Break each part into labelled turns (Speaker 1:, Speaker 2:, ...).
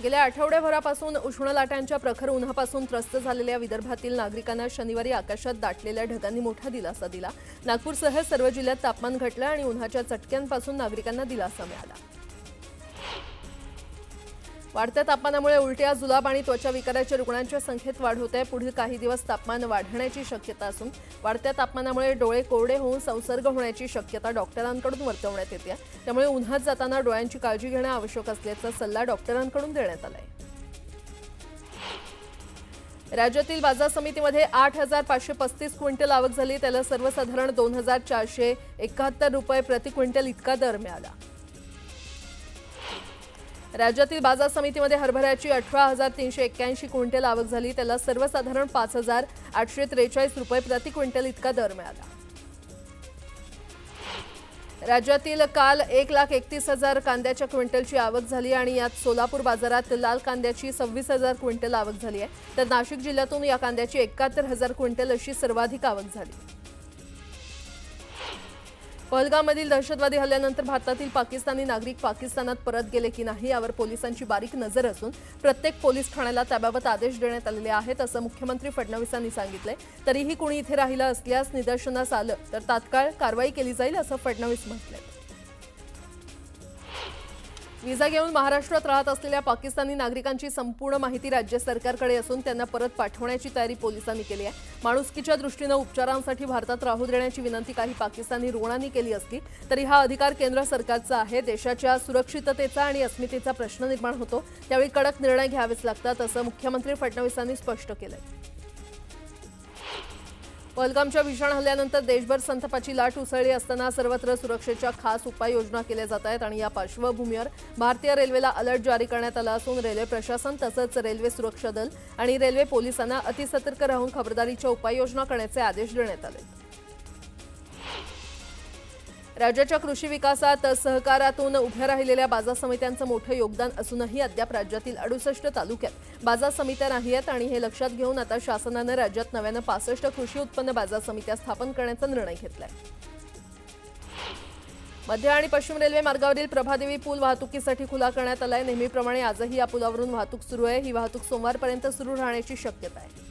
Speaker 1: गेल्या आठवड्याभरापासून उष्ण लाटांच्या प्रखर उन्हापासून त्रस्त झालेल्या विदर्भातील नागरिकांना शनिवारी आकाशात दाटलेल्या ढगांनी मोठा दिलासा दिला। नागपूरसह सर्व जिल्ह्यात तापमान घटलं आणि उन्हाच्या चटक्यांपासून नागरिकांना दिलासा मिळाला। वाढत्या तापमानामुळे उलट्या, जुलाब आणि त्वचा विकाराच्या रुग्णांच्या संख्येत वाढ होत आहे। पुढील काही दिवस तापमान वाढण्याची शक्यता असून वाढत्या तापमानामुळे डोळे कोरडे होऊन संसर्ग होण्याची शक्यता डॉक्टरांकडून वर्तवण्यात येते। त्यामुळे उन्हात जाताना डोळ्यांची काळजी घेणे आवश्यक असल्याचा सल्ला डॉक्टरांकडून देण्यात आला आहे। राज्यातील बाजार समितीमध्ये 8,535 क्विंटल आवक झाली। त्याला सर्वसाधारण 2,471 रुपये प्रति क्विंटल इतका दर मिळाला। राज्यातील बाजार समितीमध्ये हरभऱ्याची 18,381 क्विंटल आवक झाली। त्याला सर्वसाधारण 5,843 रुपये प्रति क्विंटल इतका दर मिळाला। राज्यातील काल 1,31,000 कांद्याच्या क्विंटलची आवक झाली आणि यात सोलापूर बाजारात लाल कांद्याची 26,000 क्विंटल आवक झाली आहे। तर नाशिक जिल्ह्यातून या कांद्याची 71,000 क्विंटल अशी सर्वाधिक आवक झाली। पहलगाममधील दहशतवादी हल्ल्यानंतर भारतातील पाकिस्तानी नागरिक पाकिस्तानात परत गेले की नाही यावर पोलिसांची बारीक नजर असून प्रत्येक पोलीस ठाण्याला त्याबाबत आदेश देण्यात आलेले आहेत असं मुख्यमंत्री फडणवीसांनी सांगितले। तरीही कुणी इथे राहिलं असल्यास निदर्शनास आलं तर तात्काळ कारवाई केली जाईल असं फडणवीस म्हटले। व्हिसा घेऊन महाराष्ट्रात राहत असलेल्या पाकिस्तानी नागरिकांची संपूर्ण माहिती राज्य सरकारकडे असून त्यांना परत पाठवण्याची तयारी पोलिसांनी केली आहे। माणुसकीच्या दृष्टीने उपचारांसाठी भारतात राहू देण्याची विनंती काही पाकिस्तानी रुग्णांनी केली असली तरी हा अधिकार केंद्र सरकारचा आहे। देशाच्या सुरक्षिततेचा आणि अस्मितेचा प्रश्न निर्माण होतो त्यावेळी कडक निर्णय घ्यावेच लागतात असं मुख्यमंत्री फडणवीसांनी स्पष्ट केलंय। पहलगामच्या भीषण हल्ल्यानंतर देशभर संतापाची लाट उसळली असताना सर्वत्र सुरक्षेच्या खास उपाययोजना केल्या जात आहेत आणि या पार्श्वभूमीवर भारतीय रेल्वेला अलर्ट जारी करण्यात आला असून रेल्वे प्रशासन तसंच रेल्वे सुरक्षा दल आणि रेल्वे पोलिसांना अतिसतर्क राहून खबरदारीच्या उपाययोजना करण्याचे आदेश देण्यात आले। राज्याच्या कृषी विकासात सहकारातून उभ्या राहिलेल्या बाजार समित्यांचं मोठं योगदान असूनही अद्याप राज्यातील 68 तालुक्यात बाजार समित्या नाही आहेत आणि हे लक्षात घेऊन आता शासनानं राज्यात नव्यानं 65 कृषी उत्पन्न बाजार समित्या स्थापन करण्याचा निर्णय घेतलाय। मध्य आणि पश्चिम रेल्वे मार्गावरील प्रभादेवी पूल वाहतुकीसाठी खुला करण्यात आलाय। नेहमीप्रमाणे आजही या पुलावरून वाहतूक सुरू आहे। ही वाहतूक सोमवारपर्यंत सुरू राहण्याची शक्यता आहे।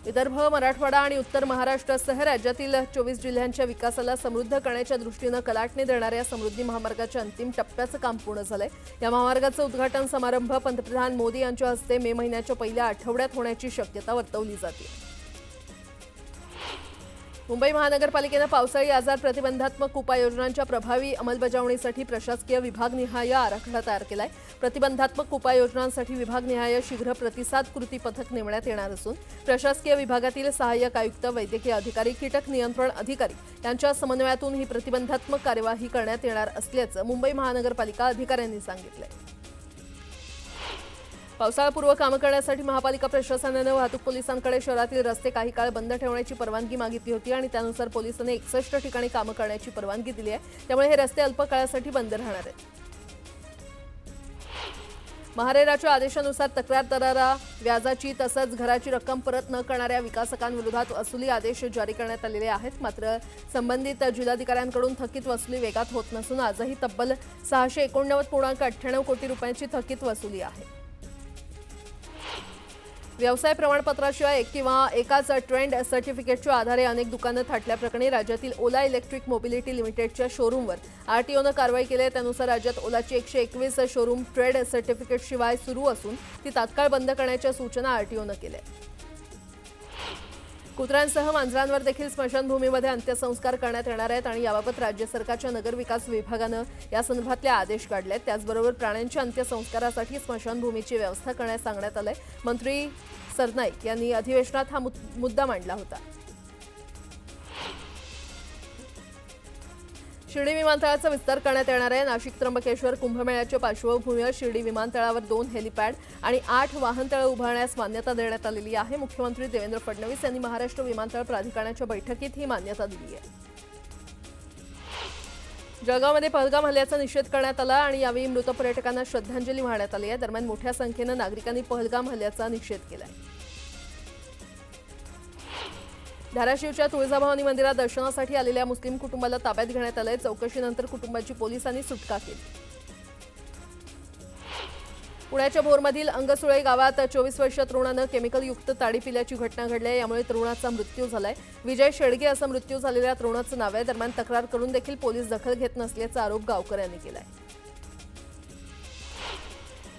Speaker 1: विदर्भ, मराठवाडा आणि उत्तर महाराष्ट्रासह राज्यातील 24 जिल्ह्यांच्या विकासाला समृद्ध करण्याच्या दृष्टीने कलाटणी देणाऱ्या समृद्धी महामार्गाच्या अंतिम टप्प्याचं काम पूर्ण झालंय। या महामार्गाचं उद्घाटन समारंभ पंतप्रधान मोदी यांच्या हस्ते मे महिन्याच्या पहिल्या आठवड्यात होण्याची शक्यता वर्तवली जाते। मुंबई महानगरपालिकेनं पावसाळी आजार प्रतिबंधात्मक उपाययोजनांच्या प्रभावी अंमलबजावणीसाठी प्रशासकीय विभागनिहाय आराखडा तयार केलाय। प्रतिबंधात्मक उपाययोजनांसाठी विभागनिहाय शीघ्र प्रतिसाद कृती पथक नेमण्यात येणार असून प्रशासकीय विभागातील सहाय्यक आयुक्त, वैद्यकीय अधिकारी, कीटक नियंत्रण अधिकारी यांच्या समन्वयातून ही प्रतिबंधात्मक कार्यवाही करण्यात येणार असल्याचं मुंबई महानगरपालिका अधिकाऱ्यांनी सांगितलंय। पावसाळापूर्व कामं करण्यासाठी महापालिका प्रशासनानं वाहतूक पोलिसांकडे शहरातील रस्ते काही काळ बंद ठेवण्याची परवानगी मागितली होती आणि त्यानुसार पोलिसांनी 61 ठिकाणी कामं करण्याची परवानगी दिली आहे। त्यामुळे हे रस्ते अल्पकाळासाठी बंद राहणार आहेत। महारेराच्या आदेशानुसार तक्रारदाराला व्याजाची तसंच घराची रक्कम परत न करणाऱ्या विकासकांविरोधात वसुली आदेश जारी करण्यात आलेले आहेत। मात्र संबंधित जिल्हाधिकाऱ्यांकडून थकीत वसुली वेगात होत नसून आजही तब्बल 689.98 कोटी रुपयांची थकीत वसुली आहे। व्यवसाय प्रमाणपत्राशिवाय एक किंवा एकाच ट्रेंड सर्टिफिकेटच्या आधारे अनेक दुकानं थाटल्याप्रकरणी राज्यातील ओला इलेक्ट्रिक मोबिलिटी लिमिटेडच्या शोरूमवर आरटीओनं कारवाई केली आहे। त्यानुसार राज्यात ओलाची 121 शोरूम ट्रेड सर्टिफिकेटशिवाय सुरू असून ती तात्काळ बंद करण्याच्या सूचना आरटीओनं केल्या आहेत। कुत्र्यांसह मांजरांवर देखील स्मशानभूमीमध्ये अंत्यसंस्कार करण्यात येणार आहेत आणि याबाबत राज्य सरकारच्या नगरविकास विभागानं यासंदर्भातले आदेश काढले आहेत। त्याचबरोबर प्राण्यांच्या अंत्यसंस्कारासाठी स्मशानभूमीची व्यवस्था करण्यास सांगण्यात आलंय। मंत्री सरनाईक यांनी अधिवेशनात हा मुद्दा मांडला होता। शिर्डी विमानतळाचा विस्तार करण्यात येणार आहे। नाशिक त्र्यंबकेश्वर कुंभमेळ्याच्या पार्श्वभूमीवर शिर्डी विमानतळावर 2 हेलिपॅड आणि 8 वाहनतळ उभारण्यास मान्यता देण्यात आलेली आहे। मुख्यमंत्री देवेंद्र फडणवीस यांनी महाराष्ट्र विमानतळ प्राधिकरणाच्या बैठकीत ही मान्यता दिली आहे। जळगावमध्ये पहलगाम हल्ल्याचा निषेध करण्यात आला आणि यावेळी मृत पर्यटकांना श्रद्धांजली वाहण्यात आली आहे। दरम्यान मोठ्या संख्येनं नागरिकांनी पहलगाम हल्ल्याचा निषेध केलाय। धाराशिवच्या तुळजाभवानी मंदिरात दर्शनासाठी आलेल्या मुस्लिम कुटुंबाला ताब्यात घेण्यात आलंय। चौकशीनंतर कुटुंबाची पोलिसांनी सुटका केली। पुण्याच्या भोरमधील अंगसुळे गावात 24 वर्षीय तरुणानं केमिकलयुक्त ताडी पिल्याची घटना घडली आहे। यामुळे तरुणाचा मृत्यू झालाय। विजय शेडगे असा मृत्यू झालेल्या तरुणाचं नाव आहे। दरम्यान तक्रार करून देखील पोलीस दखल घेत नसल्याचा आरोप गावकऱ्यांनी केलाय।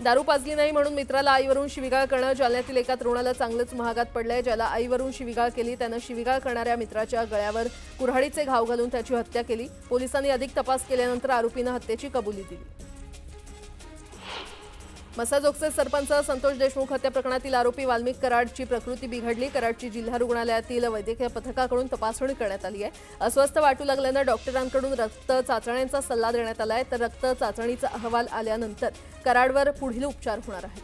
Speaker 1: दारू पाजली नाही म्हणून मित्राला आईवरून शिवीगाळ करणं जालन्यातील एका तरुणाला चांगलंच महागात पडलंय। ज्याला आईवरून शिवीगाळ केली त्यानं शिवीगाळ करणाऱ्या मित्राच्या गळ्यावर कुऱ्हाडीचे घाव घालून त्याची हत्या केली। पोलिसांनी अधिक तपास केल्यानंतर आरोपीनं हत्येची कबुली दिली। मसाजोगचे सरपंच संतोष देशमुख हत्या प्रकरणातील आरोपी वाल्मिक कराडची प्रकृती बिघडली। कराडची जिल्हा रुग्णालयातील वैद्यकीय पथकाकडून तपासणी करण्यात आली आहे। अस्वस्थ वाटू लागल्यानं डॉक्टरांकडून रक्त चाचण्यांचा सल्ला देण्यात आलाय। तर रक्त चाचणीचा अहवाल आल्यानंतर कराडवर पुढील उपचार होणार आहेत।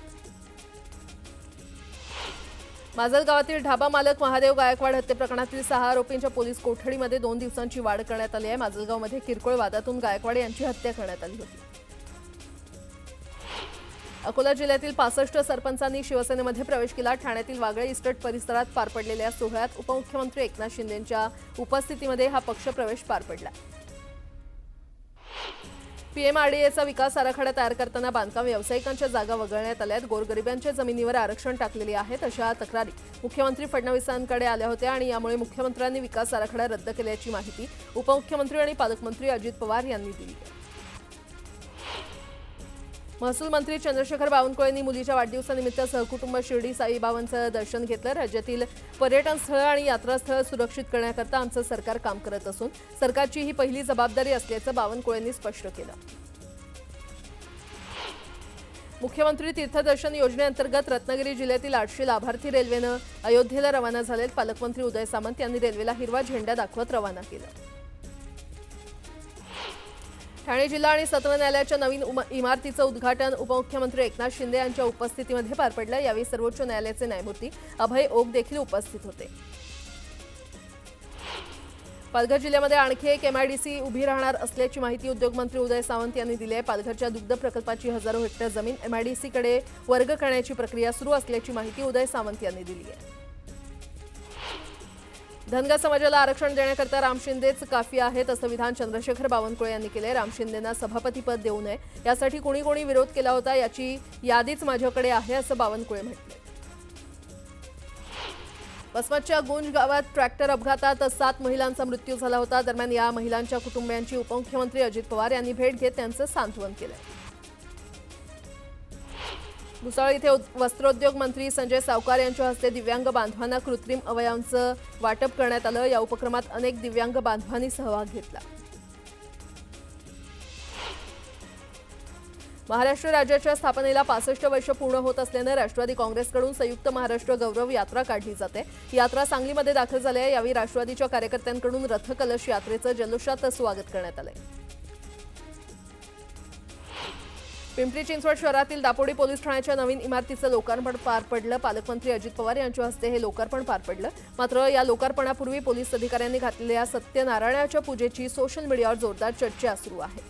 Speaker 1: माजलगावातील ढाबा मालक महादेव गायकवाड हत्या प्रकरणातील 6 आरोपींच्या पोलीस कोठडीमध्ये 2 दिवसांची वाढ करण्यात आली आहे। माजलगावमध्ये किरकोळ वादातून गायकवाड यांची हत्या करण्यात आली होती। अकोला जिल्ह्यातील 65 सरपंचांनी शिवसेनेमध्ये प्रवेश केला। ठाण्यातील वागळे इस्टेट परिसरात पार पडलेल्या सोहळ्यात उपमुख्यमंत्री एकनाथ शिंदेंच्या उपस्थितीमध्ये हा पक्ष प्रवेश पार पडला। पीएमआरडीएचा विकास आराखडा तयार करताना बांधकाम व्यावसायिकांच्या जागा वगळण्यात आल्यात। गोरगरिबांच्या जमिनीवर आरक्षण टाकलेले आहेत अशा तक्रारी मुख्यमंत्री फडणवीसांकडे आल्या होत्या आणि यामुळे मुख्यमंत्र्यांनी विकास आराखडा रद्द केल्याची माहिती उपमुख्यमंत्री आणि पालकमंत्री अजित पवार यांनी दिली आहे। महसूल मंत्री चंद्रशेखर बावनकुळेंनी मुलीच्या वाढदिवसानिमित्त सहकुटुंब शिर्डी साईबाबांचं दर्शन घेतलं। राज्यातील पर्यटन स्थळं आणि यात्रास्थळं सुरक्षित करण्याकरता आमचं सरकार काम करत असून सरकारची ही पहिली जबाबदारी असल्याचं बावनकुळेंनी स्पष्ट केलं। मुख्यमंत्री तीर्थदर्शन योजनेअंतर्गत रत्नागिरी जिल्ह्यातील 800 लाभार्थी रेल्वेनं अयोध्येला रवाना झालेत। पालकमंत्री उदय सामंत यांनी रेल्वेला हिरवा झेंडा दाखवत रवाना केलं। ठाणे जिल्हा आणि सत्र न्यायालयाच्या नवीन इमारतीचं उद्घाटन उपमुख्यमंत्री एकनाथ शिंदे यांच्या उपस्थितीमध्ये पार पडलं। यावेळी सर्वोच्च न्यायालयाचे न्यायमूर्ती अभय ओक देखील उपस्थित होते। पालघर जिल्ह्यामध्ये आणखी एक एमआयडीसी उभी राहणार असल्याची माहिती उद्योगमंत्री उदय सामंत यांनी दिली आहे। पालघरच्या दुग्ध प्रकल्पाची हजारो हेक्टर जमीन एमआयडीसीकडे वर्ग करण्याची प्रक्रिया सुरू असल्याची माहिती उदय सामंत यांनी दिली आहे। धनगर समाजाला आरक्षण देण्याकरता राम शिंदेच काफी आहेत असं विधान चंद्रशेखर बावनकुळे यांनी केले। राम शिंदेंना सभापतीपद देऊ नये यासाठी कोणी कोणी विरोध केला होता याची यादीच माझ्याकडे आहे असं बावनकुळे म्हटले। वसमतच्या गुंज गावात ट्रॅक्टर अपघातात 7 महिलांचा मृत्यू झाला होता। दरम्यान या महिलांच्या कुटुंबियांची उपमुख्यमंत्री अजित पवार यांनी भेट घेत त्यांचं सांत्वन केलं। भुसावळ इथे वस्त्रोद्योग मंत्री संजय सावकार यांच्या हस्ते दिव्यांग बांधवांना कृत्रिम अवयवांचं वाटप करण्यात आलं। या उपक्रमात अनेक दिव्यांग बांधवांनी सहभाग घेतला। महाराष्ट्र राज्याच्या स्थापनेला 65 वर्ष पूर्ण होत असल्यानं राष्ट्रवादी काँग्रेसकडून संयुक्त महाराष्ट्र गौरव यात्रा काढली जाते। यात्रा सांगलीमध्ये दाखल झाली आहे। यावेळी राष्ट्रवादीच्या कार्यकर्त्यांकडून रथकलश यात्रेचं जल्लोषात स्वागत करण्यात आलंय। पिंपरी चिंचवड शहरातील दापोडी पोलीस ठाण्याच्या नवीन इमारतीचं लोकार्पण पार पडलं। पालकमंत्री अजित पवार यांच्या हस्ते हे लोकार्पण पार पडलं। मात्र या लोकार्पणापूर्वी पोलीस अधिकाऱ्यांनी घातलेल्या सत्यनारायणाच्या पूजेची सोशल मीडियावर जोरदार चर्चा सुरू आहे।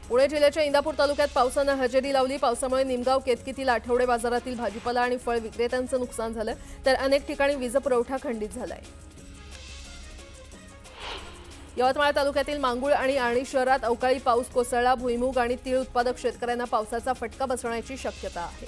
Speaker 1: पुणे जिल्ह्याच्या इंदापूर तालुक्यात पावसानं हजेरी लावली। पावसामुळे निमगाव केतकीतील आठवडे बाजारातील भाजीपाला आणि फळ विक्रेत्यांचं नुकसान झालं तर अनेक ठिकाणी वीज पुरवठा खंडित झालाय। यवतमाळ तालुक्यातील मांगुळ आणि आर्णी शहरात अवकाळी पाऊस कोसळला। भुईमूग आणि तीळ उत्पादक शेतकऱ्यांना पावसाचा फटका बसण्याची शक्यता आहे।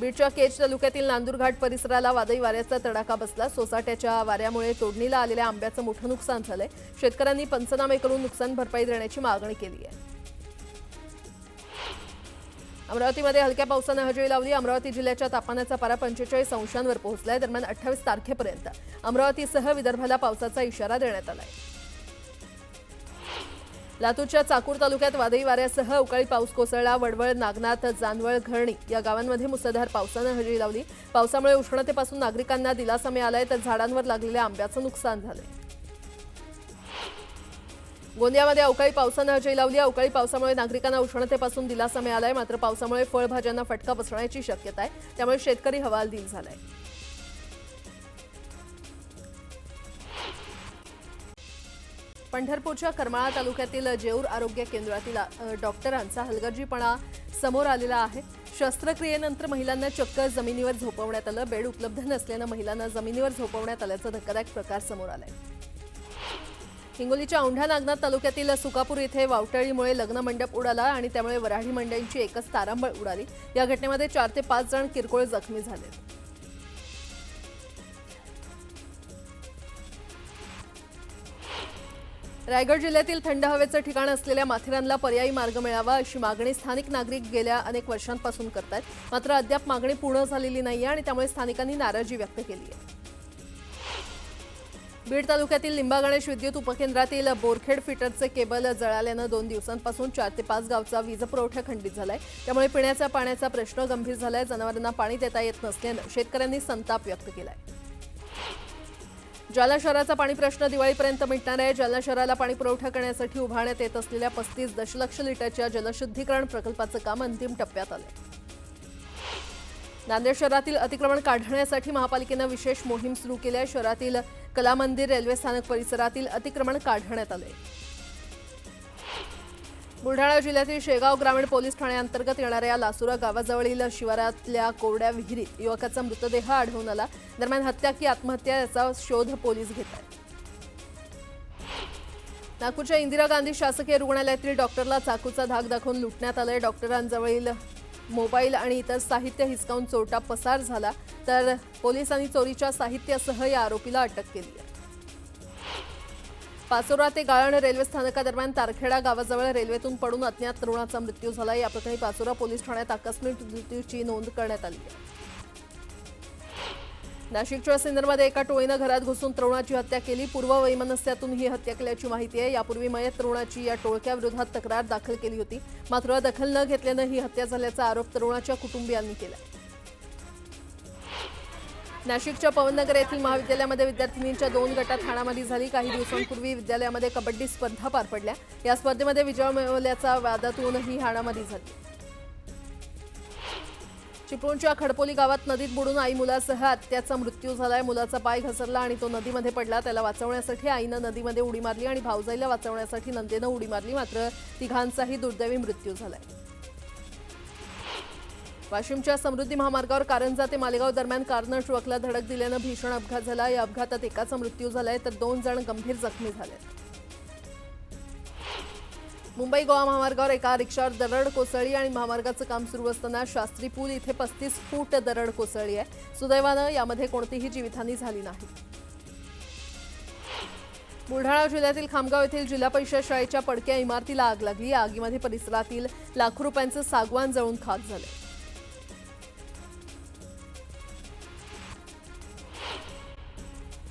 Speaker 1: बीडच्या केज तालुक्यातील नांदूरघाट परिसराला वादळी वाऱ्याचा तडाखा बसला। सोसाट्याच्या वाऱ्यामुळे तोडणीला आलेल्या आंब्याचं मोठं नुकसान झालंय। शेतकऱ्यांनी पंचनामे करून नुकसान भरपाई देण्याची मागणी केली आहे। अमरावतीमध्ये हलक्या पावसानं हजेरी लावली। अमरावती जिल्ह्याच्या तापमानाचा पारा 45 अंशांवर पोहोचलाय। दरम्यान 28 तारखेपर्यंत अमरावतीसह विदर्भाला पावसाचा इशारा देण्यात आलाय। लातूरच्या चाकूर तालुक्यात वादळी वाऱ्यासह अवकाळी पाऊस कोसळला। वडवळ, नागनाथ, जानवळ, घरणी या गावांमध्ये मुसळधार पावसानं हजेरी लावली। पावसामुळे उष्णतेपासून नागरिकांना दिलासा मिळालाय तर झाडांवर लागलेल्या आंब्याचं नुकसान झालंय। गोंदियामध्ये अवकाळी पावसानं हजेरी लावली। अवकाळी पावसामुळे नागरिकांना उष्णतेपासून दिलासा मिळालाय मात्र पावसामुळे फळभाज्यांना फटका बसण्याची शक्यता आहे। त्यामुळे शेतकरी हवालदिल झालाय। पंढरपूरच्या करमाळा तालुक्यातील जेऊर आरोग्य केंद्रातील डॉक्टरांचा हलगर्जीपणा समोर आलेला आहे। शस्त्रक्रियेनंतर महिलांना चक्क जमिनीवर झोपवण्यात आलं। बेड उपलब्ध नसल्यानं महिलांना जमिनीवर झोपवण्यात आल्याचा धक्कादायक प्रकार समोर आलाय। हिंगोलीच्या औंढा नागनाथ तालुक्यातील सुकापूर येथे वावटळीमुळे लग्न मंडप उडाला आणि त्यामुळे वऱ्हाडी मंडळींची एकच तारांबळ उडाली। या घटनेमध्ये 4 ते 5 जण किरकोळ जखमी झाले। रायगड जिल्ह्यातील थंड हवेचं ठिकाण असलेल्या माथेरानला पर्यायी मार्ग मिळावा अशी मागणी स्थानिक नागरिक गेल्या अनेक वर्षांपासून करतात। मात्र अद्याप मागणी पूर्ण झालेली नाहीये आणि त्यामुळे स्थानिकांनी नाराजी व्यक्त केली आहे। बीड तालुक्यातील लिंबा गणेश विद्युत उपकेंद्रातील बोरखेड फिटरचे केबल जळाल्यानं 2 दिवसांपासून 4 ते 5 गावचा वीज पुरवठा खंडित झालाय। त्यामुळे पिण्याच्या पाण्याचा प्रश्न गंभीर झालाय। जनावरांना पाणी देता येत नसल्यानं शेतकऱ्यांनी संताप व्यक्त केलाय। जालना शहराचा पाणी प्रश्न दिवाळीपर्यंत मिटणार आहे। जालना शहराला पाणी पुरवठा करण्यासाठी उभारण्यात येत असलेल्या 35 दशलक्ष लिटरच्या जलशुद्धीकरण प्रकल्पाचं काम अंतिम टप्प्यात आलंय। नांदेड शहरातील अतिक्रमण काढण्यासाठी महापालिकेनं विशेष मोहीम सुरू केली आहे। शहरातील कला मंदिर रेल्वे स्थानक परिसरातील अतिक्रमण काढण्यात आले। बुलढाणा जिल्ह्यातील शेगाव ग्रामीण पोलीस ठाण्याअंतर्गत येणाऱ्या लासुरा गावाजवळील शिवारातल्या कोरड्या विहिरीत युवकाचा मृतदेह आढळून आला। दरम्यान हत्या की आत्महत्या याचा शोध पोलीस घेत आहेत। नागपूरच्या इंदिरा गांधी शासकीय रुग्णालयातील डॉक्टरला चाकूचा धाक दाखवून लुटण्यात आले। डॉक्टरांजवळील मोबाईल आणि इतर साहित्य हिसकावून चोरटा पसार झाला, तर पोलिसांनी चोरीच्या साहित्यासह या आरोपीला अटक केली आहे। पाचोरा ते गाळण रेल्वे स्थानकादरम्यान तारखेडा गावाजवळ रेल्वेतून पडून अज्ञात तरुणाचा मृत्यू झाला। या प्रकरणी पाचोरा पोलीस ठाण्यात आकस्मिक मृत्यूची नोंद करण्यात आली आहे। नाशिकच्या सिन्नरमध्ये एका टोळीनं घरात घुसून तरुणाची हत्या केली। पूर्व वैमनस्यातून ही हत्या केल्याची माहिती आहे। यापूर्वी मयत तरुणाची या टोळक्याविरोधात तक्रार दाखल केली होती, मात्र दखल न घेतल्यानं ही हत्या झाल्याचा आरोप तरुणाच्या कुटुंबियांनी केला। नाशिकच्या पवननगर येथील महाविद्यालयामध्ये विद्यार्थिनींच्या 2 गटात हाणामारी झाली। काही दिवसांपूर्वी विद्यालयामध्ये कबड्डी स्पर्धा पार पडल्या। या स्पर्धेमध्ये विजय मिळवल्याच्या वादातून ही हाणामारी झाली। चिपळूणच्या खडपोली गावात नदीत बुडून आई मुलासह आत्याचा मृत्यू झालाय। मुलाचा पाय घसरला आणि तो नदीमध्ये पडला। त्याला वाचवण्यासाठी आईनं नदीमध्ये उडी मारली आणि भाऊजाईला वाचवण्यासाठी नंदेनं उडी मारली, मात्र तिघांचाही दुर्दैवी मृत्यू झालाय। वाशिमच्या समृद्धी महामार्गावर कारंजा ते मालेगाव दरम्यान कारनं ट्रकला धडक दिल्यानं भीषण अपघात झाला। या अपघातात एकाचा मृत्यू झालाय, तर 2 जण गंभीर जखमी झाले। मुंबई गोवा महामार्गावर एका रिक्षावर दरड कोसळली आणि महामार्गाचं काम सुरू असताना शास्त्री पूल इथे 35 फूट दरड कोसळली आहे। सुदैवानं यामध्ये कोणतीही जीवितहानी झाली नाही। बुलढाणा जिल्ह्यातील खामगाव येथील जिल्हा परिषद शाळेच्या पडक्या इमारतीला आग लागली। या आगीमध्ये परिसरातील लाखो रुपयांचं सागवान जळून खाक झाले।